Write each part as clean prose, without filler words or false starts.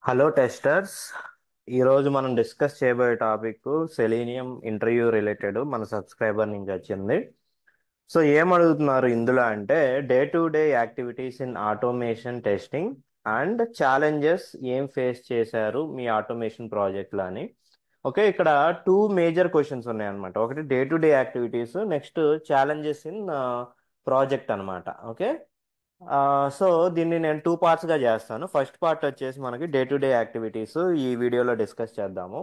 Hello testers. ఈరోజు మనం discuss చేయబోయే టాపిక్ సెలీనియం ఇంటర్వ్యూ రిలేటెడ్ మన సబ్స్క్రైబర్ నుంచి వచ్చింది. సో ఏం అడుగుతున్నారు ఇందులో అంటే day to day activities in automation testing and challenges ఏం ఫేస్ చేశారు మీ ఆటోమేషన్ ప్రాజెక్ట్లో అని. ఓకే, ఇక్కడ టూ మేజర్ క్వశ్చన్స్ ఉన్నాయన్నమాట. ఒకటి day to day activities, next challenges in project అనమాట. ఓకే, సో దీన్ని నేను టూ పార్ట్స్గా చేస్తాను. ఫస్ట్ పార్ట్ వచ్చేసి మనకి డే టు డే యాక్టివిటీస్ ఈ వీడియోలో డిస్కస్ చేద్దాము.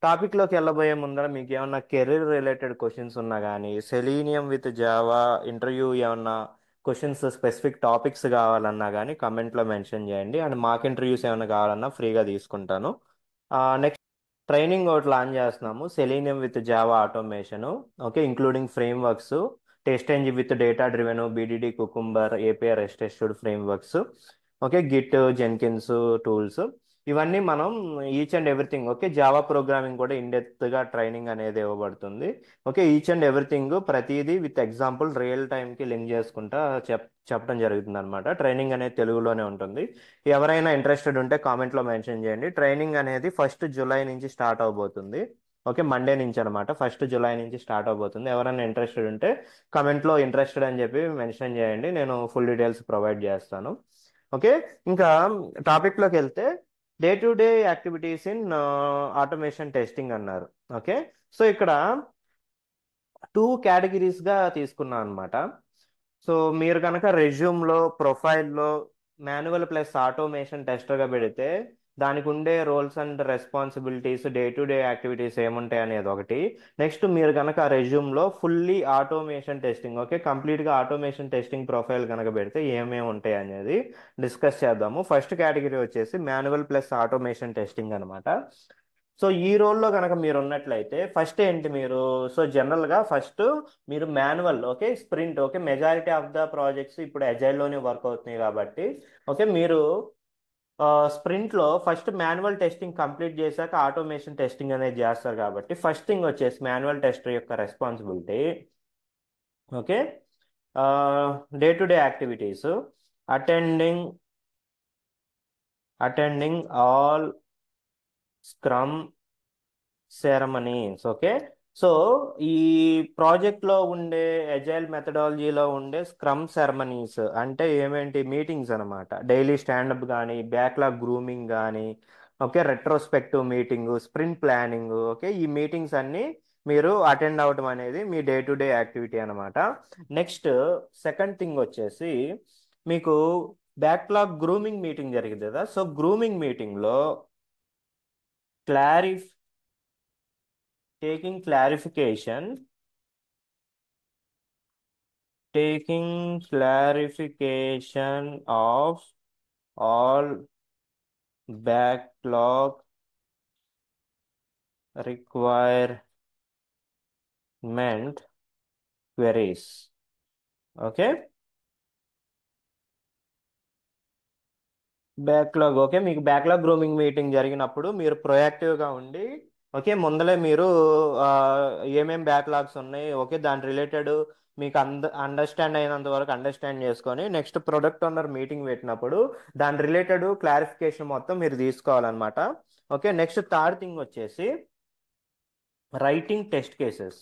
టాపిక్లోకి వెళ్ళబోయే ముందర మీకు ఏమన్నా కెరీర్ రిలేటెడ్ క్వశ్చన్స్ ఉన్నా కానీ, సెలీనియం విత్ జావా ఇంటర్వ్యూ ఏమన్నా క్వశ్చన్స్ స్పెసిఫిక్ టాపిక్స్ కావాలన్నా కానీ కమెంట్లో మెన్షన్ చేయండి. అండ్ మాక్ ఇంటర్వ్యూస్ ఏమైనా కావాలన్నా ఫ్రీగా తీసుకుంటాను. నెక్స్ట్ ట్రైనింగ్ ఒకటి లాంచ్ చేస్తున్నాము, selenium with Java automation. Okay, including frame works, test engine with data driven, BDD cucumber, API rest tested frame works, okay, Git, Jenkins tools, ఇవన్నీ మనం each and everything. Okay, Java programming కూడా గా training అనేది ఇవ్వబడుతుంది. Okay, each and everything ప్రతిదీ with example real టైంకి link చేసుకుంటా చెప్పడం జరుగుతుంది అనమాట. ట్రైనింగ్ అనేది తెలుగులోనే ఉంటుంది. ఎవరైనా ఇంట్రెస్టెడ్ ఉంటే కామెంట్లో మెన్షన్ చేయండి. ట్రైనింగ్ అనేది 1 జూలై నుంచి స్టార్ట్ అవబోతుంది. ఓకే, మండే నుంచి అనమాట. 1 జూలై నుంచి స్టార్ట్ అవబోతుంది. ఎవరైనా ఇంట్రెస్టెడ్ ఉంటే కమెంట్లో ఇంట్రెస్టెడ్ అని చెప్పి మెన్షన్ చేయండి, నేను ఫుల్ డీటెయిల్స్ ప్రొవైడ్ చేస్తాను. ఓకే, ఇంకా టాపిక్లోకి వెళ్తే day to day activities in automation testing అన్నారు. ఓకే, సో ఇక్కడ టూ కేటగిరీస్గా తీసుకున్నాను అనమాట. సో మీరు కనుక రెజ్యూమ్లో ప్రొఫైల్లో మాన్యువల్ ప్లస్ ఆటోమేషన్ టెస్టర్గా పెడితే దానికి ఉండే roles and responsibilities, day to day activities ఏముంటాయి అనేది ఒకటి. నెక్స్ట్ మీరు కనుక రెజ్యూమ్లో ఫుల్లీ ఆటోమేషన్ టెస్టింగ్, ఓకే, కంప్లీట్గా ఆటోమేషన్ టెస్టింగ్ ప్రొఫైల్ కనుక పెడితే ఏమేమి ఉంటాయి అనేది డిస్కస్ చేద్దాము. ఫస్ట్ కేటగిరీ వచ్చేసి మాన్యువల్ ప్లస్ ఆటోమేషన్ టెస్టింగ్ అనమాట. సో ఈ రోల్లో కనుక మీరు ఉన్నట్లయితే ఫస్ట్ ఏంటి మీరు, సో జనరల్గా ఫస్ట్ మీరు manual, okay, sprint, okay, majority of the projects ఇప్పుడు అజైల్లోనే వర్క్ అవుతున్నాయి కాబట్టి ఓకే, మీరు స్ప్రింట్లో ఫస్ట్ మాన్యువల్ టెస్టింగ్ కంప్లీట్ చేశాక ఆటోమేషన్ టెస్టింగ్ అనేది చేస్తారు కాబట్టి ఫస్ట్ థింగ్ వచ్చేసి మాన్యువల్ టెస్టర్ యొక్క responsibility. Okay, day to day activities, attending attending all scrum ceremonies. Okay, so ఈ ప్రాజెక్ట్లో ఉండే అజైల్ మెథడాలజీలో ఉండే స్క్రమ్ సెరమనీస్ అంటే ఏమేంటి, మీటింగ్స్ అనమాట. డైలీ స్టాండప్ కానీ, బ్యాక్లాగ్ గ్రూమింగ్ కానీ, okay, retrospective meeting, sprint planning, okay, ఈ మీటింగ్స్ అన్నీ మీరు అటెండ్ అవ్వడం అనేది మీ డే టు డే యాక్టివిటీ అనమాట. నెక్స్ట్ సెకండ్ థింగ్ వచ్చేసి మీకు బ్యాక్లాగ్ గ్రూమింగ్ మీటింగ్ జరిగింది కదా. సో గ్రూమింగ్ మీటింగ్లో క్లారిఫ్ taking clarification taking clarification of all backlog requirement queries. Okay, backlog, okay, మీకు బ్యాక్లాగ్ గ్రూమింగ్ మీటింగ్ జరిగినప్పుడు మీరు ప్రొయాక్టివ్గా ఉండి ఓకే ముందలే మీరు ఆ, ఏమేం బ్యాక్లాగ్స్ ఉన్నాయి, ఓకే, దాని రిలేటెడ్ మీకు అండర్స్టాండ్ అయినంత వరకు అండర్స్టాండ్ చేసుకొని నెక్స్ట్ ప్రొడక్ట్ ఓనర్ మీటింగ్ పెట్టినప్పుడు దాని రిలేటెడ్ క్లారిఫికేషన్ మొత్తం మీరు తీసుకోవాలన్నమాట. ఓకే, నెక్స్ట్ థర్డ్ థింగ్ వచ్చేసి writing test cases.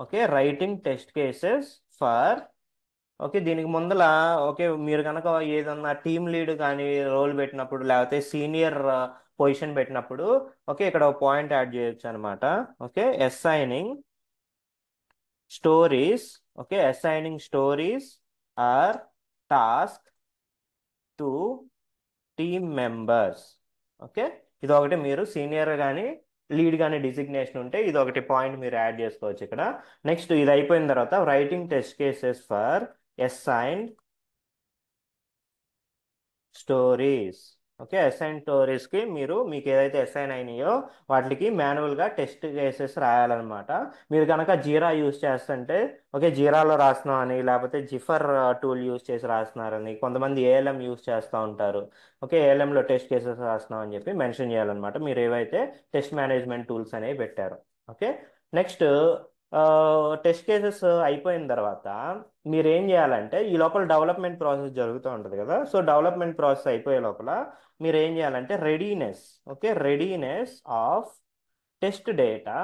Okay, writing test cases for, okay, దీనికి ముందల ఓకే మీరు కనుక ఏదన్నా టీమ్ లీడ్ కానీ రోల్ పెట్టినప్పుడు లేకపోతే సీనియర్ పొజిషన్ పెట్టినప్పుడు ఓకే ఇక్కడ ఒక పాయింట్ యాడ్ చేయొచ్చు అనమాట. Okay, assigning stories, okay, assigning stories or task to team members. Okay, ఇది ఒకటి మీరు సీనియర్ కానీ లీడ్ కానీ డిజిగ్నేషన్ ఉంటే ఇది ఒకటి పాయింట్ మీరు యాడ్ చేసుకోవచ్చు ఇక్కడ. నెక్స్ట్ ఇది అయిపోయిన తర్వాత writing test cases for assign stories. Okay, assign స్టోరీస్కి మీరు మీకు ఏదైతే అసైన్ అయినాయో వాటికి మాన్యువల్గా టెస్ట్ కేసెస్ రాయాలన్నమాట. మీరు కనుక జీరా యూస్ చేస్తుంటే ఓకే జీరాలో రాస్తున్నాం అని, లేకపోతే జిఫర్ టూల్ యూస్ చేసి రాస్తున్నారని, కొంతమంది ఏఎల్ఎం యూస్ చేస్తూ ఉంటారు. ఓకే, ఏఎల్ఎంలో టెస్ట్ కేసెస్ రాస్తున్నాం అని చెప్పి మెన్షన్ చేయాలన్నమాట మీరు ఏవైతే టెస్ట్ మేనేజ్మెంట్ టూల్స్ అనేవి పెట్టారు. ఓకే, నెక్స్ట్ టెస్ట్ కేసెస్ అయిపోయిన తర్వాత మీరు ఏం చేయాలంటే ఈ లోపల డెవలప్మెంట్ ప్రాసెస్ జరుగుతూ ఉంటుంది కదా. సో డెవలప్మెంట్ ప్రాసెస్ అయిపోయే లోపల మీరు ఏం చేయాలంటే readiness, okay, readiness of test data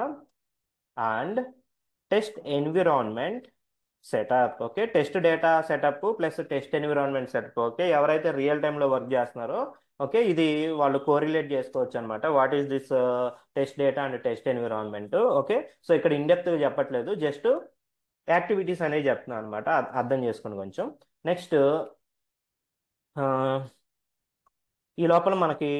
and test environment setup. Okay, test data setup plus test environment setup. Okay, ఎవరైతే రియల్ టైంలో వర్క్ చేస్తున్నారో ఓకే ఇది వాళ్ళు కోరిలేట్ చేసుకోవచ్చు అనమాట. What is this test data and test environment. Okay, so ఇక్కడ ఇన్డెప్త్గా చెప్పట్లేదు, just activities అనేవి చెప్తున్నాను అనమాట, అర్థం చేసుకోండి కొంచెం. నెక్స్ట్ ఈ లోపల మనకి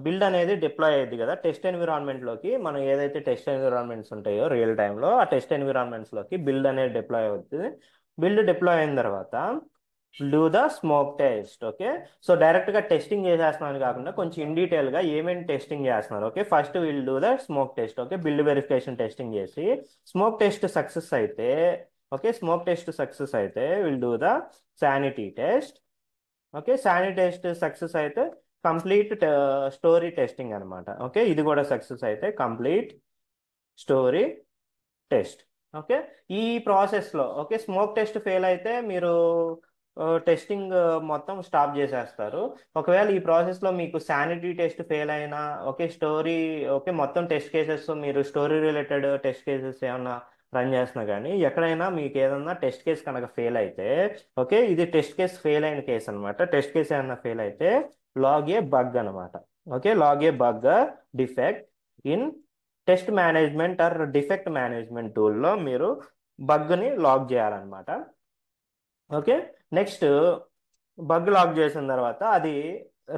బిల్డ్ అనేది డిప్లాయ్ అయ్యింది కదా టెస్ట్ ఎన్విరాన్మెంట్లోకి. మనం ఏదైతే టెస్ట్ ఎన్విరాన్మెంట్స్ ఉంటాయో రియల్ టైంలో ఆ టెస్ట్ ఎన్విరాన్మెంట్స్లోకి బిల్డ్ అనేది డిప్లాయ్ అవుతుంది. బిల్డ్ డిప్లాయ్ అయిన తర్వాత do the smoke test. Okay, so డైరెక్ట్గా టెస్టింగ్ చేసేస్తున్నాను కాకుండా కొంచెం ఇన్ డీటెయిల్గా ఏమేమి టెస్టింగ్ చేస్తున్నారు. Okay, first will do the smoke test. Okay, build verification testing చేసి స్మోక్ టెస్ట్ సక్సెస్ అయితే, ఓకే స్మోక్ టెస్ట్ సక్సెస్ అయితే will do the sanity test. Okay, sanity test success అయితే కంప్లీట్ స్టోరీ టెస్టింగ్ అనమాట. Okay, ఇది కూడా success అయితే complete story test. Okay, ఈ ప్రాసెస్లో ఓకే స్మోక్ టెస్ట్ ఫెయిల్ అయితే మీరు టెస్టింగ్ మొత్తం స్టాప్ చేసేస్తారు. ఒకవేళ ఈ ప్రాసెస్లో మీకు శానిటీ టెస్ట్ ఫెయిల్ అయినా ఓకే స్టోరీ ఓకే మొత్తం టెస్ట్ కేసెస్ మీరు స్టోరీ రిలేటెడ్ టెస్ట్ కేసెస్ ఏమన్నా రన్ చేస్తున్నా కానీ ఎక్కడైనా మీకు ఏదన్నా టెస్ట్ కేసు కనుక ఫెయిల్ అయితే ఓకే ఇది టెస్ట్ కేసు ఫెయిల్ అయిన కేసు అనమాట. టెస్ట్ కేసు ఏమన్నా ఫెయిల్ అయితే లాగ్ ఏ బగ్ అనమాట. Okay, log a bug defect in test management or defect management టూల్లో మీరు బగ్ని లాగ్ చేయాలన్నమాట. ఓకే, నెక్స్ట్ బగ్ లాగ్ చేసిన తర్వాత అది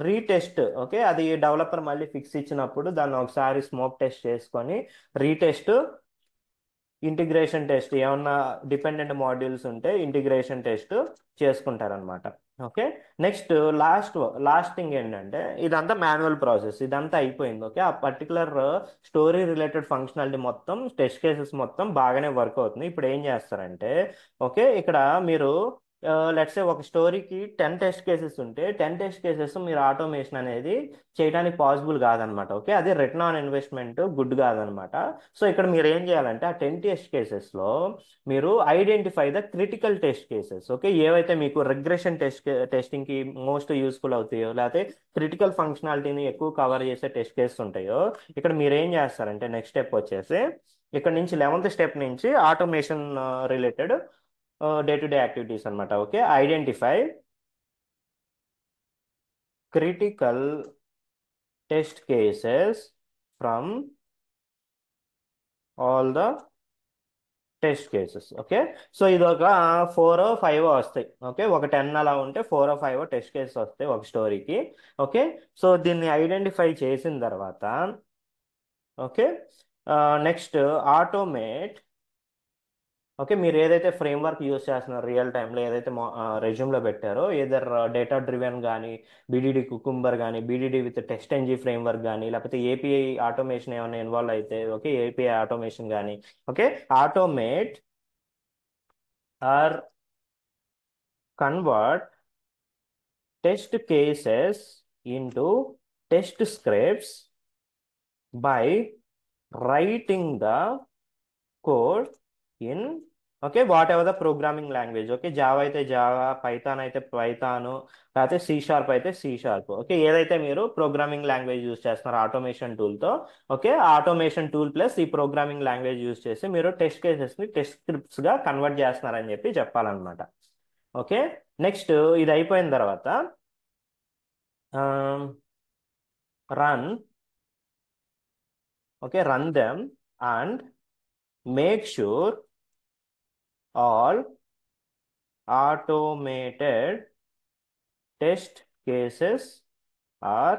రీటెస్ట్. ఓకే, అది డెవలపర్ మళ్ళీ ఫిక్స్ ఇచ్చినప్పుడు దాన్ని ఒకసారి స్మోక్ టెస్ట్ చేసుకొని రీటెస్ట్ ఇంటిగ్రేషన్ టెస్ట్ ఏమన్నా డిపెండెంట్ మాడ్యూల్స్ ఉంటే ఇంటిగ్రేషన్ టెస్ట్ చేసుకుంటారనమాట. ఓకే, నెక్స్ట్ లాస్ట్ థింగ్ ఏంటంటే ఇదంతా మాన్యువల్ ప్రాసెస్, ఇదంతా అయిపోయింది. ఓకే, ఆ పర్టికులర్ స్టోరీ రిలేటెడ్ ఫంక్షనాలిటీ మొత్తం టెస్ట్ కేసెస్ మొత్తం బాగానే వర్క్ అవుతుంది. ఇప్పుడు ఏం చేస్తారంటే ఓకే ఇక్కడ మీరు లెట్స్ సే ఒక స్టోరీకి 10 టెస్ట్ కేసెస్ ఉంటే 10 టెస్ట్ కేసెస్ మీరు ఆటోమేషన్ అనేది చేయడానికి పాసిబుల్ కాదనమాట. ఓకే, అది రిటర్న్ ఆన్ ఇన్వెస్ట్మెంట్ గుడ్ కాదనమాట. సో ఇక్కడ మీరు ఏం చేయాలంటే ఆ 10 టెస్ట్ కేసెస్లో మీరు identify the critical test cases. Okay, ఏవైతే మీకు రిగ్రెషన్ టెస్టింగ్కి మోస్ట్ యూస్ఫుల్ అవుతాయో లేకపోతే క్రిటికల్ ఫంక్షనాలిటీని ఎక్కువ కవర్ చేసే టెస్ట్ కేసెస్ ఉంటాయో ఇక్కడ మీరు ఏం చేస్తారంటే నెక్స్ట్ స్టెప్ వచ్చేసి ఇక్కడ నుంచి 11th స్టెప్ నుంచి automation related day to day activities అనమాట. Okay, identify critical test cases from all the test cases. Okay, so ఇది ఒక 4 or 5 వస్తాయి. ఓకే, ఒక 10 అలా ఉంటే 4 or 5 టెస్ట్ కేసెస్ వస్తాయి ఒక స్టోరీకి. ఓకే, సో దీన్ని ఐడెంటిఫై చేసిన తర్వాత ఓకే నెక్స్ట్ ఆటోమేట్. ఓకే, మీరు ఏదైతే ఫ్రేమ్వర్క్ యూస్ చేస్తున్నారో రియల్ టైంలో ఏదైతే రెజ్యూమ్లో పెట్టారో ఏదర్ డేటా డ్రివెన్ కానీ బీడీడీ కుకుంబర్ కానీ BDD with test NG framework కానీ లేకపోతే ఏపీఐ ఆటోమేషన్ ఏమైనా ఇన్వాల్వ్ అయితే ఓకే ఏపీఐ ఆటోమేషన్ కానీ okay automate or convert test cases into test scripts by writing the code in okay whatever the programming language. Okay, Java అయితే Java, Python అయితే Python, లేకపోతే C sharp అయితే C sharp. Okay, ఏదైతే మీరు programming language use చేస్తున్నారో automation టూల్తో okay automation tool plus ఈ programming language use చేసి మీరు టెస్ట్ కేసెస్ని టెస్ట్ స్క్రిప్ట్స్గా కన్వర్ట్ చేస్తున్నారని చెప్పి చెప్పాలన్నమాట. ఓకే, నెక్స్ట్ ఇది అయిపోయిన తర్వాత run okay run them and make sure all automated test cases are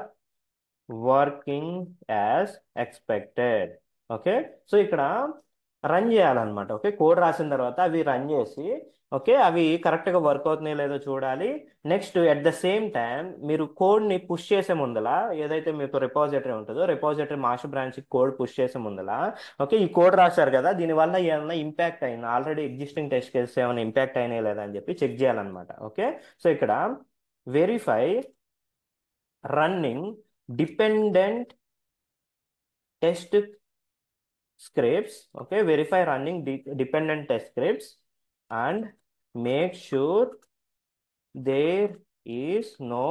working as expected. Okay, so ఇక్కడ రన్ చేయాలన్నమాట. ఓకే, కోడ్ రాసిన తర్వాత అవి రన్ చేసి ఓకే అవి కరెక్ట్గా వర్క్ అవుతున్నాయో లేదో చూడాలి. Next at the same time మీరు కోడ్ని పుష్ చేసే ముందల ఏదైతే మీకు రిపాజిటరీ ఉంటుందో రిపాజిటరీ మాస్టర్ బ్రాంచ్కి కోడ్ పుష్ చేసే ముందల ఓకే ఈ కోడ్ రాశారు కదా దీనివల్ల ఏమైనా ఇంపాక్ట్ అయింది ఆల్రెడీ ఎగ్జిస్టింగ్ టెస్ట్ కేసెస్ ఏమైనా ఇంపాక్ట్ అయినాయి లేదా అని చెప్పి చెక్ చేయాలన్నమాట. ఓకే, సో ఇక్కడ verify running dependent test scripts, okay, verify running dependent test scripts, and make sure there is no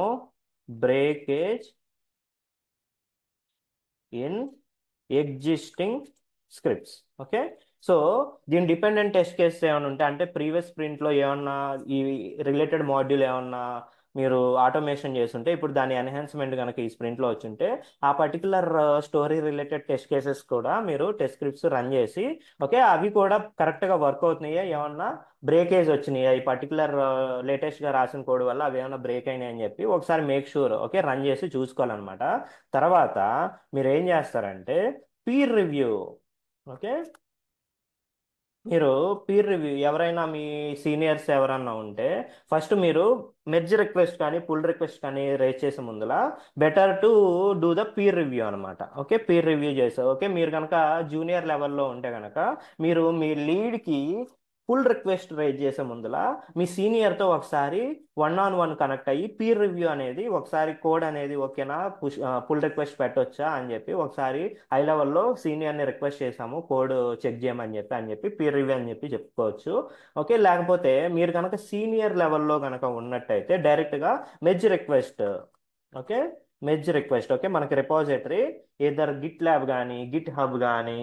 breakage in existing scripts. Okay, so దీని dependent test cases ఏమైనా ఉంటే, అంటే ప్రీవియస్ స్ప్రింట్లో ఏమన్నా ఈ రిలేటెడ్ మాడ్యూల్ ఏమన్నా మీరు automation చేస్తుంటే, ఇప్పుడు దాని ఎన్హాన్స్మెంట్ కనుక ఈ స్ప్రింట్లో వచ్చుంటే, ఆ particular story related test cases కూడా మీరు టెస్ట్ స్క్రిప్ట్స్ రన్ చేసి, ఓకే, అవి కూడా కరెక్ట్గా వర్క్ అవుతున్నాయా, ఏమన్నా బ్రేకేజ్ వచ్చినాయా ఈ పర్టికులర్ లేటెస్ట్గా రాసిన కోడ్ వల్ల అవి ఏమైనా బ్రేక్ అయినాయి అని చెప్పి ఒకసారి మేక్ షూర్, ఓకే, రన్ చేసి చూసుకోవాలన్నమాట. తర్వాత మీరు ఏం చేస్తారంటే పీర్ రివ్యూ, ఓకే, మీరు పీర్ రివ్యూ ఎవరైనా మీ సీనియర్స్ ఎవరన్నా ఉంటే ఫస్ట్ మీరు మెర్జ్ రిక్వెస్ట్ కానీ పుల్ రిక్వెస్ట్ కానీ రేజ్ చేసే ముందులా better to do the peer review అనమాట. ఓకే, పీర్ రివ్యూ చేస్తారు. ఓకే, మీరు కనుక జూనియర్ లెవెల్లో ఉంటే కనుక మీరు మీ లీడ్కి పుల్ రిక్వెస్ట్ రేజ్ చేసే ముందులా మీ సీనియర్తో ఒకసారి 1-on-1 కనెక్ట్ అయ్యి పీర్ రివ్యూ అనేది ఒకసారి కోడ్ అనేది ఓకేనా, పుల్ రిక్వెస్ట్ పెట్టొచ్చా అని చెప్పి ఒకసారి హై లెవెల్లో సీనియర్ని రిక్వెస్ట్ చేసాము కోడ్ చెక్ చేయమని చెప్పి పీర్ రివ్యూ అని చెప్పి చెప్పుకోవచ్చు. ఓకే, లేకపోతే మీరు కనుక సీనియర్ లెవెల్లో కనుక ఉన్నట్టయితే డైరెక్ట్గా merge request, okay, merge request, okay, మనకి రిపాజిటరీ ఏదర్ గిట్ ల్యాబ్ కానీ గిట్ హబ్ కానీ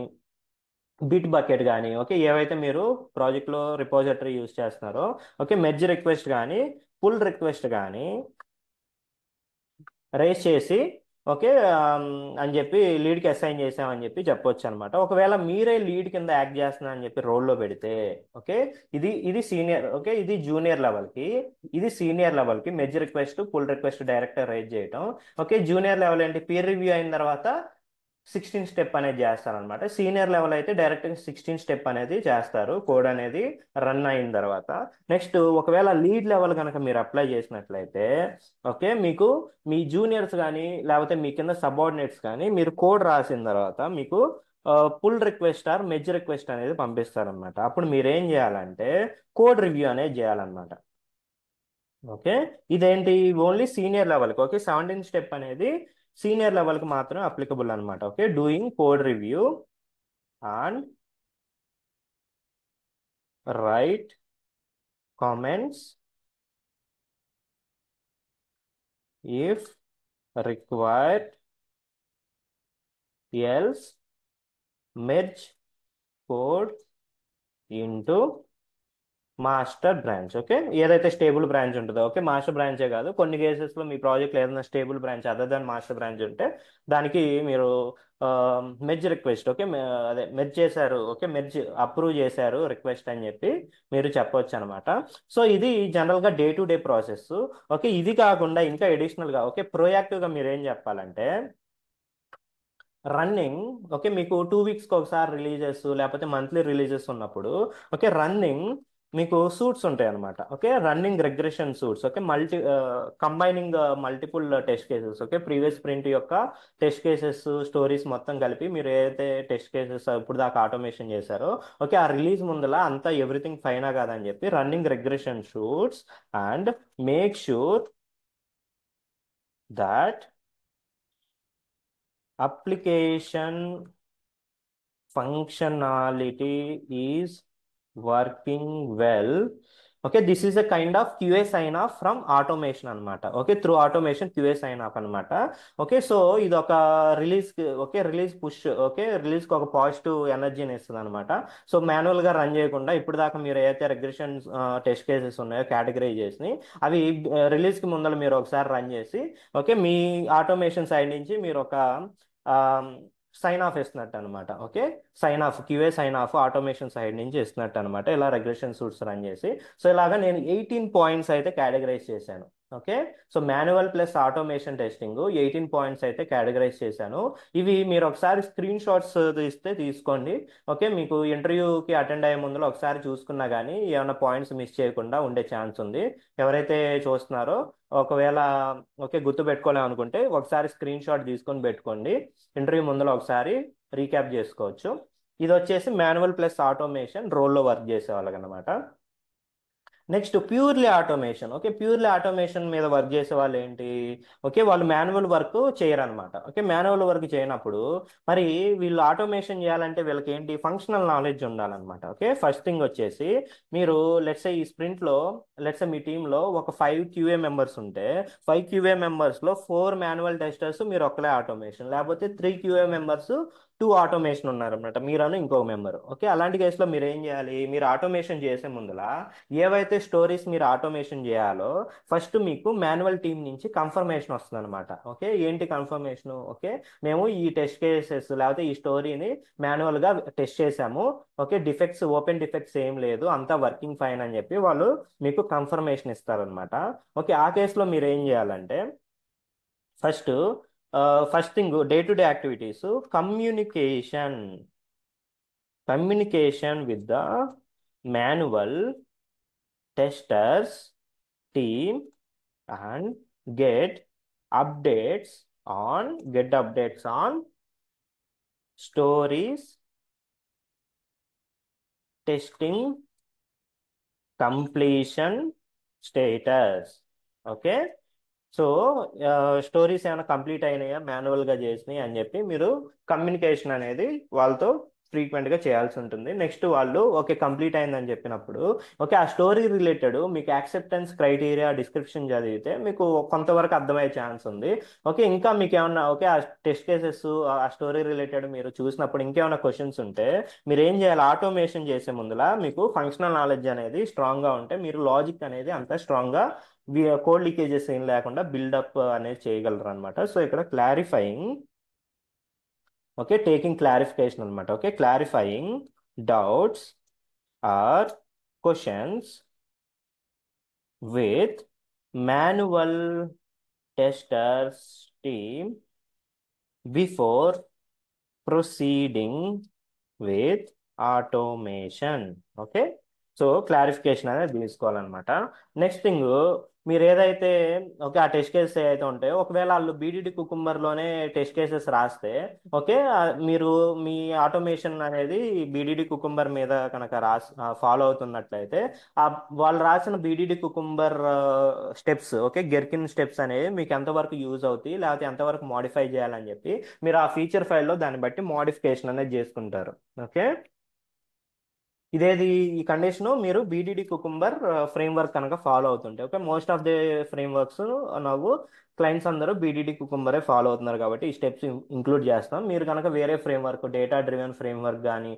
బిట్ బకెట్ కానీ, ఓకే, ఏవైతే మీరు ప్రాజెక్ట్లో రిపాజిటరీ యూజ్ చేస్తున్నారో, ఓకే, మెర్జ్ రిక్వెస్ట్ కానీ పుల్ రిక్వెస్ట్ కానీ రేస్ చేసి, ఓకే, అని చెప్పి లీడ్కి అసైన్ చేసామని చెప్పి చెప్పొచ్చు అనమాట. ఒకవేళ మీరే లీడ్ కింద యాక్ట్ చేస్తున్నా అని చెప్పి రోల్లో పెడితే, ఓకే, ఇది సీనియర్, ఓకే, ఇది జూనియర్ లెవెల్కి, ఇది సీనియర్ లెవెల్కి merge request pull request direct raise చేయటం. ఓకే, జూనియర్ లెవెల్ ఏంటి, పీర్ రివ్యూ అయిన తర్వాత 16 స్టెప్ అనేది చేస్తారనమాట. సీనియర్ లెవెల్ అయితే డైరెక్ట్గా 16 స్టెప్ అనేది చేస్తారు కోడ్ అనేది రన్ అయిన తర్వాత. నెక్స్ట్ ఒకవేళ లీడ్ లెవెల్ కనుక మీరు అప్లై చేసినట్లయితే, ఓకే, మీకు మీ జూనియర్స్ కానీ లేకపోతే మీ కింద సబార్డినేట్స్ కానీ మీరు కోడ్ రాసిన తర్వాత మీకు pull request or merge request అనేది పంపిస్తారనమాట. అప్పుడు మీరు ఏం చేయాలంటే కోడ్ రివ్యూ అనేది చేయాలన్నమాట. ఓకే, ఇదేంటి ఓన్లీ సీనియర్ లెవెల్కి, ఓకే, 17 స్టెప్ అనేది సీనియర్ లెవెల్కి మాత్రమే అప్లికబుల్ అనమాట. Okay, doing code review and right comments if required, else merge code into master branch. Okay, ఏదైతే స్టేబుల్ బ్రాంచ్ ఉంటుందో, ఓకే, మాస్టర్ బ్రాంచే కాదు, కొన్ని కేసెస్లో మీ ప్రాజెక్ట్లో ఏదైనా stable branch other than master branch ఉంటే దానికి మీరు మెర్జ్ రిక్వెస్ట్, ఓకే, అదే మెర్జ్ చేశారు, ఓకే, మెర్జ్ అప్రూవ్ చేశారు రిక్వెస్ట్ అని చెప్పి మీరు చెప్పొచ్చు అనమాట. సో ఇది జనరల్గా day to day process. Okay, ఇది కాకుండా ఇంకా ఎడిషనల్గా, ఓకే, ప్రోయాక్టివ్గా మీరు ఏం చెప్పాలంటే రన్నింగ్, ఓకే, మీకు 2 వీక్స్కి ఒకసారి రిలీజెస్ లేకపోతే మంత్లీ రిలీజెస్ ఉన్నప్పుడు, ఓకే, రన్నింగ్ మీకు సూట్స్ ఉంటాయి అనమాట. Okay, running regression suits, okay, combining multiple test cases, okay, previous print యొక్క టెస్ట్ కేసెస్ స్టోరీస్ మొత్తం కలిపి మీరు ఏదైతే టెస్ట్ కేసెస్ ఇప్పుడు దాకా ఆటోమేషన్ చేశారో, ఓకే, ఆ రిలీజ్ ముందల అంతా ఎవ్రీథింగ్ ఫైనా కాదని చెప్పి running regression shoots and make sure that application functionality is working well. Okay, this is a kind of QA sign off from automation అనమాట. Okay, through automation QA sign off అనమాట. Okay, so ఇది ఒక release, okay, release push, okay, రిలీజ్కి ఒక positive ఎనర్జీని ఇస్తుంది అనమాట. So మాన్యువల్గా రన్ చేయకుండా ఇప్పుడు దాకా మీరు ఏదైతే రెగ్రెషన్ టెస్ట్ కేసెస్ ఉన్నాయో కేటగరైజ్ చేసి అవి రిలీజ్కి ముందర మీరు ఒకసారి రన్ చేసి, ఓకే, మీ ఆటోమేషన్ సైడ్ నుంచి మీరు ఒక సైన్ ఆఫ్ ఇస్తున్నట్టు అనమాట. Okay, sign off QA sign off automation side నుంచి ఇస్తున్నట్టు అనమాట, ఇలా రెగ్రెషన్ సూట్స్ రన్ చేసి. సో ఇలాగా నేను 18 పాయింట్స్ అయితే కేటగరైజ్ చేశాను. Okay, so manual plus automation testing 18 points అయితే కేటగరైజ్ చేశాను. ఇవి మీరు ఒకసారి స్క్రీన్ షాట్స్ తీస్తే తీసుకోండి. ఓకే, మీకు ఇంటర్వ్యూకి అటెండ్ అయ్యే ముందులో ఒకసారి చూసుకున్నా కానీ ఏమైనా పాయింట్స్ మిస్ చేయకుండా ఉండే ఛాన్స్ ఉంది. ఎవరైతే చూస్తున్నారో ఒకవేళ, ఓకే, గుర్తు పెట్టుకోలేము అనుకుంటే ఒకసారి స్క్రీన్ షాట్ తీసుకొని పెట్టుకోండి, ఇంటర్వ్యూ ముందులో ఒకసారి రీక్యాప్ చేసుకోవచ్చు. ఇది వచ్చేసి మాన్యువల్ ప్లస్ ఆటోమేషన్ రోల్లో వర్క్ చేసే వాళ్ళకి అనమాట. Next purely automation. Okay, purely automation మీద వర్క్ చేసే వాళ్ళు ఏంటి, ఓకే, వాళ్ళు మాన్యువల్ వర్క్ చేయరనమాట. ఓకే, మాన్యువల్ వర్క్ చేయనప్పుడు మరి వీళ్ళు ఆటోమేషన్ చేయాలంటే వీళ్ళకి ఏంటి, ఫంక్షనల్ నాలెడ్జ్ ఉండాలన్నమాట. ఓకే, ఫస్ట్ థింగ్ వచ్చేసి మీరు లెట్స్ ఈ స్ప్రింట్లో లెట్స్ మీ టీంలో ఒక 5 QA మెంబర్స్ ఉంటే 5 QA మెంబర్స్లో 4 మాన్యువల్ టెస్టర్స్, మీరు ఒక్కలే ఆటోమేషన్, లేకపోతే 3 QA మెంబర్స్ 2 ఆటోమేషన్ ఉన్నారనమాట, మీరను ఇంకో మెంబర్. ఓకే, అలాంటి కేసులో మీరు ఏం చేయాలి, మీరు ఆటోమేషన్ చేసే ముందులా ఏవైతే స్టోరీస్ మీరు ఆటోమేషన్ చేయాలో ఫస్ట్ మీకు మాన్యువల్ టీం నుంచి కన్ఫర్మేషన్ వస్తుంది అనమాట. ఓకే, ఏంటి కన్ఫర్మేషన్, ఓకే, మేము ఈ టెస్ట్ కేసెస్ లేకపోతే ఈ స్టోరీని మాన్యువల్గా టెస్ట్ చేసాము, ఓకే, డిఫెక్ట్స్, ఓపెన్ డిఫెక్ట్స్ ఏం లేదు, అంతా వర్కింగ్ ఫైన్ అని చెప్పి వాళ్ళు మీకు కన్ఫర్మేషన్ ఇస్తారనమాట. ఓకే, ఆ కేసులో మీరు ఏం చేయాలంటే first first thing day to day activities, communication communication with the manual testers team and get get updates on stories, testing, completion status. Okay, so stories ఏమైనా కంప్లీట్ అయినాయా, మాన్యువల్గా చేసినాయి అని చెప్పి మీరు కమ్యూనికేషన్ అనేది వాళ్ళతో ఫ్రీక్వెంట్గా చేయాల్సి ఉంటుంది. నెక్స్ట్ వాళ్ళు ఓకే కంప్లీట్ అయిందని చెప్పినప్పుడు ఓకే ఆ స్టోరీ రిలేటెడ్ మీకు యాక్సెప్టెన్స్ క్రైటీరియా డిస్క్రిప్షన్ చదివితే మీకు కొంతవరకు అర్థమయ్యే ఛాన్స్ ఉంది. ఓకే, ఇంకా మీకు ఏమన్నా ఓకే ఆ టెస్ట్ కేసెస్ ఆ స్టోరీ రిలేటెడ్ మీరు చూసినప్పుడు ఇంకేమైనా క్వశ్చన్స్ ఉంటే మీరు ఏం చేయాలి, ఆటోమేషన్ చేసే ముందులా మీకు ఫంక్షనల్ నాలెడ్జ్ అనేది స్ట్రాంగ్గా ఉంటే మీరు లాజిక్ అనేది అంత స్ట్రాంగ్గా కోడ్ లీకేజెస్ ఏం లేకుండా బిల్డప్ అనేది చేయగలరు అనమాట. సో ఇక్కడ క్లారిఫైయింగ్, ఓకే, టేకింగ్ క్లారిఫికేషన్ అనమాట. Okay, clarifying doubts or questions with manual testers team before proceeding with automation. Okay, so clarification అనేది తీసుకోవాలన్నమాట. నెక్స్ట్ థింగ్, మీరు ఏదైతే ఓకే ఆ టెస్ట్ కేసెస్ ఏదైతే ఉంటాయో ఒకవేళ వాళ్ళు బీడీడీ కుకుంబర్లోనే టెస్ట్ కేసెస్ రాస్తే ఓకే మీరు మీ ఆటోమేషన్ అనేది బీడీడీ కుకుంబర్ మీద కనుక ఫాలో అవుతున్నట్లయితే ఆ వాళ్ళు రాసిన BDD cucumber steps, okay, Gherkin steps అనేవి మీకు ఎంతవరకు యూజ్ అవుతాయి లేకపోతే ఎంతవరకు మాడిఫై చేయాలని చెప్పి మీరు ఆ ఫీచర్ ఫైల్లో దాన్ని బట్టి మోడిఫికేషన్ అనేది చేసుకుంటారు. ఓకే, ఇదేది ఈ కండిషన్ మీరు బీడీడీ కుకుంబర్ ఫ్రేమ్వర్క్ కనుక ఫాలో అవుతుంటే okay, most of the frameworks నవ్వు క్లయింట్స్ అందరూ బీడీడీ కుకుంబరే ఫాలో అవుతున్నారు కాబట్టి ఈ స్టెప్స్ ఇంక్లూడ్ చేస్తాం. మీరు కనుక వేరే ఫ్రేమ్వర్క్ డేటా డ్రివెన్ ఫ్రేమ్వర్క్ కానీ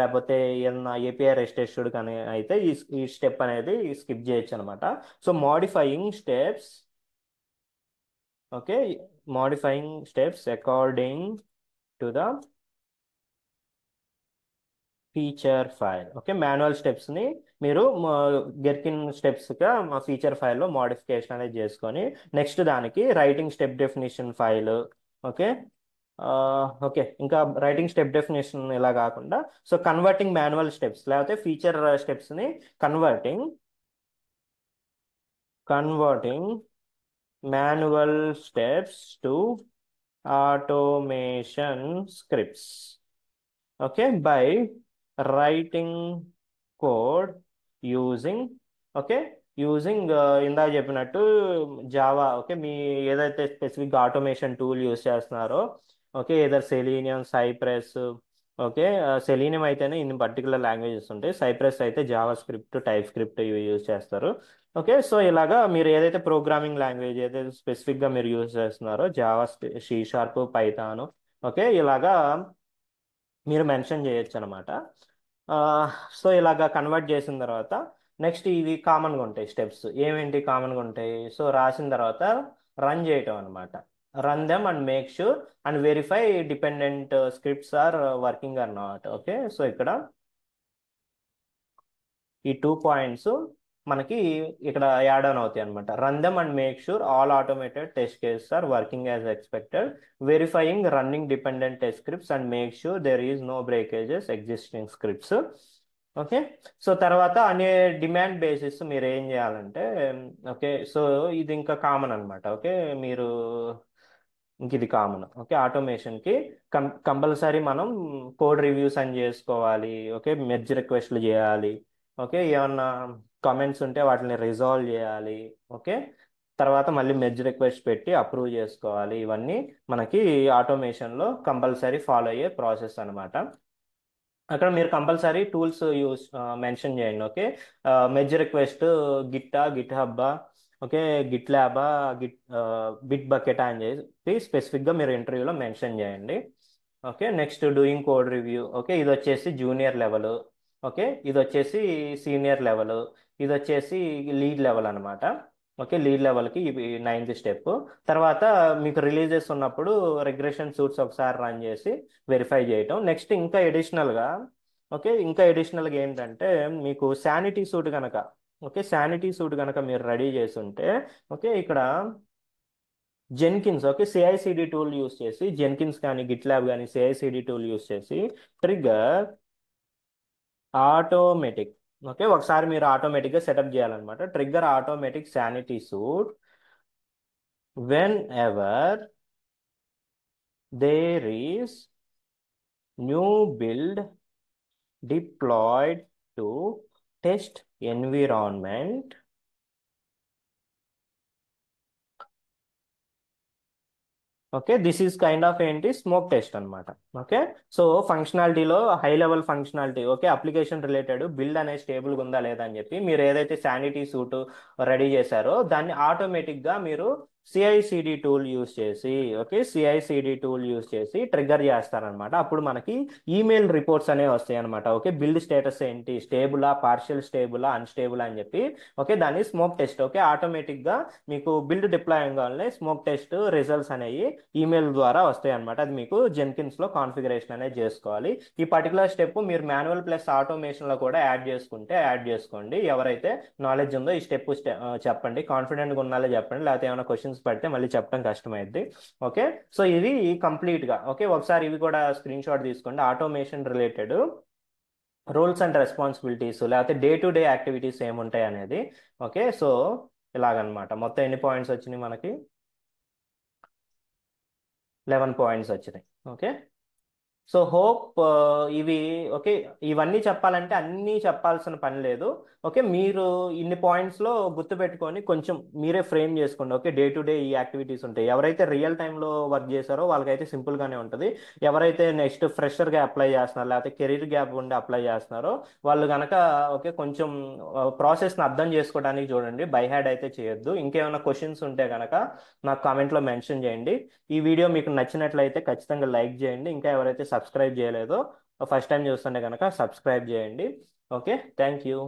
లేకపోతే ఏదన్నా ఏపీఐ రెస్టెస్టెడ్ కానీ అయితే ఈ స్టెప్ అనేది స్కిప్ చేయొచ్చు అనమాట. So modifying steps, okay, modifying steps according to the feature file. Okay, manual steps ని మీరు గెర్కిన్ స్టెప్స్ గా మా ఫీచర్ ఫైల్లో మోడిఫికేషన్ అనేది చేసుకొని నెక్స్ట్ దానికి writing step definition file. Okay, okay, ఇంకా రైటింగ్ స్టెప్ డెఫినేషన్ ఇలా కాకుండా సో కన్వర్టింగ్ మాన్యువల్ స్టెప్స్ లేకపోతే ఫీచర్ స్టెప్స్ ని converting converting manual steps to automation scripts. Okay, by writing code using, okay, using ఇందాక చెప్పినట్టు జావా. ఓకే, మీ ఏదైతే specific automation tool use చేస్తున్నారో okay either Selenium, Cypress. Okay, Selenium అయితేనే ఇన్ని particular languages ఉంటాయి, సైప్రెస్ అయితే జావా స్క్రిప్ట్, టైప్ స్క్రిప్ట్ ఇవి యూజ్ చేస్తారు. ఓకే, సో ఇలాగా మీరు ఏదైతే ప్రోగ్రామింగ్ లాంగ్వేజ్ ఏదైతే స్పెసిఫిక్గా మీరు యూజ్ చేస్తున్నారో Java, C sharp, Python, okay ఇలాగా మీరు మెన్షన్ చేయొచ్చు అనమాట. సో ఇలాగా కన్వర్ట్ చేసిన తర్వాత నెక్స్ట్ ఇవి కామన్గా ఉంటాయి స్టెప్స్, ఏమేంటి కామన్గా ఉంటాయి, సో రాసిన తర్వాత రన్ చేయటం అనమాట. Run them and make sure and verify dependent scripts are working or not. Okay, so ఇక్కడ ఈ 2 పాయింట్స్ మనకి ఇక్కడ యాడ్ ఆన్ అవుతాయి అనమాట. Run them and make sure all automated test cases are working as expected, verifying running dependent test scripts and make sure there is no breakages existing scripts. Okay, so తర్వాత అనే demand basis మీరు ఏం చేయాలంటే okay so ఇది ఇంకా common అనమాట. Okay, మీరు ఇంక ఇది కామన్. ఓకే, ఆటోమేషన్కి కంపల్సరీ మనం కోడ్ రివ్యూస్ అని చేసుకోవాలి. ఓకే, మెర్జ్ రిక్వెస్ట్లు చేయాలి. ఓకే, ఏమన్నా కామెంట్స్ ఉంటే వాటిని రిజాల్వ్ చేయాలి. ఓకే, తర్వాత మళ్ళీ మెర్జ్ రిక్వెస్ట్ పెట్టి అప్రూవ్ చేసుకోవాలి. ఇవన్నీ మనకి ఆటోమేషన్లో కంపల్సరీ ఫాలో అయ్యే ప్రాసెస్ అనమాట. అక్కడ మీరు కంపల్సరీ టూల్స్ మెన్షన్ చేయండి. ఓకే, మెర్జ్ రిక్వెస్ట్ గిట్టా, గిట్ హబ్బా, ఓకే, గిట్ ల్యాబా, బిట్ బకెటా అని చెప్పి స్పెసిఫిక్గా మీరు ఇంటర్వ్యూలో మెన్షన్ చేయండి. Okay, next doing code review. Okay, ఇది వచ్చేసి జూనియర్ లెవెల్. ఓకే, ఇది వచ్చేసి సీనియర్ లెవెల్. ఇది వచ్చేసి లీడ్ లెవెల్ అనమాట. ఓకే, లీడ్ లెవెల్కి ఇవి 9th స్టెప్. తర్వాత మీకు రిలీజెస్ ఉన్నప్పుడు రిగ్రెషన్ సూట్స్ ఒకసారి రన్ చేసి వెరిఫై చేయటం. నెక్స్ట్ ఇంకా ఎడిషనల్గా, ఓకే, ఇంకా ఎడిషనల్గా ఏంటంటే మీకు శానిటీ సూట్ కనుక, ఓకే, శానిటీ సూట్ కనుక మీరు రెడీ చేసి ఉంటే, ఓకే, ఇక్కడ Jenkins, okay, CICD tool use చేసి, జెన్కిన్స్ కానీ గిట్ ల్యాబ్ కానీ సిఐసిడి టూల్ యూస్ చేసి ట్రిగ్గర్ ఆటోమేటిక్, ఓకే, ఒకసారి మీరు ఆటోమేటిక్గా సెటప్ చేయాలన్నమాట. Trigger automatic sanity suite whenever there is new build deployed to test environment. Okay, this is kind of ఏంటి smoke test అనమాట. Okay, so ఫంక్షనాలిటీలో high level functionality, okay, application related build అనేది స్టేబుల్గా ఉందా లేదా అని చెప్పి మీరు ఏదైతే శానిటీ సూట్ రెడీ చేశారో దాన్ని ఆటోమేటిక్గా మీరు సిఐసిడి టూల్ యూస్ చేసి, ఓకే, సిఐసిడి టూల్ యూస్ చేసి ట్రిగ్గర్ చేస్తారనమాట. అప్పుడు మనకి ఈమెయిల్ రిపోర్ట్స్ అనేవి వస్తాయి అనమాట. ఓకే, బిల్డ్ స్టేటస్ ఏంటి, స్టేబులా, పార్షియల్ స్టేబులా, అన్స్టేబుల్ అని చెప్పి, ఓకే, దాన్ని స్మోక్ టెస్ట్. ఓకే, ఆటోమేటిక్గా మీకు బిల్డ్ డిప్లాయ్ అవ్వగానే స్మోక్ టెస్ట్ రిజల్ట్స్ అనేవి ఈమెయిల్ ద్వారా వస్తాయి అనమాట. అది మీకు జెన్కిన్స్ లో కాన్ఫిగరేషన్ అనేది చేసుకోవాలి. ఈ పర్టికులర్ స్టెప్ మీరు మాన్యువల్ ప్లస్ ఆటోమేషన్ లో కూడా యాడ్ చేసుకుంటే యాడ్ చేసుకోండి. ఎవరైతే నాలెడ్జ్ ఉందో ఈ స్టెప్ చెప్పండి, కాన్ఫిడెంట్గా ఉన్నాలో చెప్పండి, లేకపోతే ఏమైనా క్వశ్చన్స్ పడితే మళ్ళీ చెప్పడం కష్టమైద్ది. ఓకే, సో ఇది కంప్లీట్ గా, ఓకే, ఒకసారి ఇవి కూడా స్క్రీన్ షాట్ తీసుకోండి. Automation related roles and responsibilities లేకపోతే డే టు డే యాక్టివిటీస్ ఏముంటాయి అనేది. ఓకే, సో ఇలాగనమాట. మొత్తం ఎన్ని పాయింట్స్ వచ్చినాయి మనకి? 11 పాయింట్స్ వచ్చినాయి. ఓకే, సో హోప్ ఇవి, ఓకే, ఇవన్నీ చెప్పాలంటే అన్నీ చెప్పాల్సిన పని లేదు. ఓకే, మీరు ఇన్ని పాయింట్స్లో గుర్తుపెట్టుకొని కొంచెం మీరే ఫ్రేమ్ చేసుకోండి. ఓకే, డే టు డే ఈ యాక్టివిటీస్ ఉంటాయి. ఎవరైతే రియల్ టైంలో వర్క్ చేశారో వాళ్ళకైతే సింపుల్గానే ఉంటుంది. ఎవరైతే నెక్స్ట్ ఫ్రెషర్గా అప్లై చేస్తున్నారో లేకపోతే కెరీర్ గ్యాప్ ఉండి అప్లై చేస్తున్నారో వాళ్ళు కనుక, ఓకే, కొంచెం ప్రాసెస్ని అర్థం చేసుకోవడానికి చూడండి, బై హ్యాడ్ అయితే చేయొద్దు. ఇంకేమైనా క్వశ్చన్స్ ఉంటే కనుక నాకు కామెంట్లో మెన్షన్ చేయండి. ఈ వీడియో మీకు నచ్చినట్లయితే ఖచ్చితంగా లైక్ చేయండి. ఇంకా ఎవరైతే సబ్స్క్రైబ్ చేయలేదో ఫస్ట్ టైం చూస్తుంటే కనుక సబ్స్క్రైబ్ చేయండి. Okay, thank you.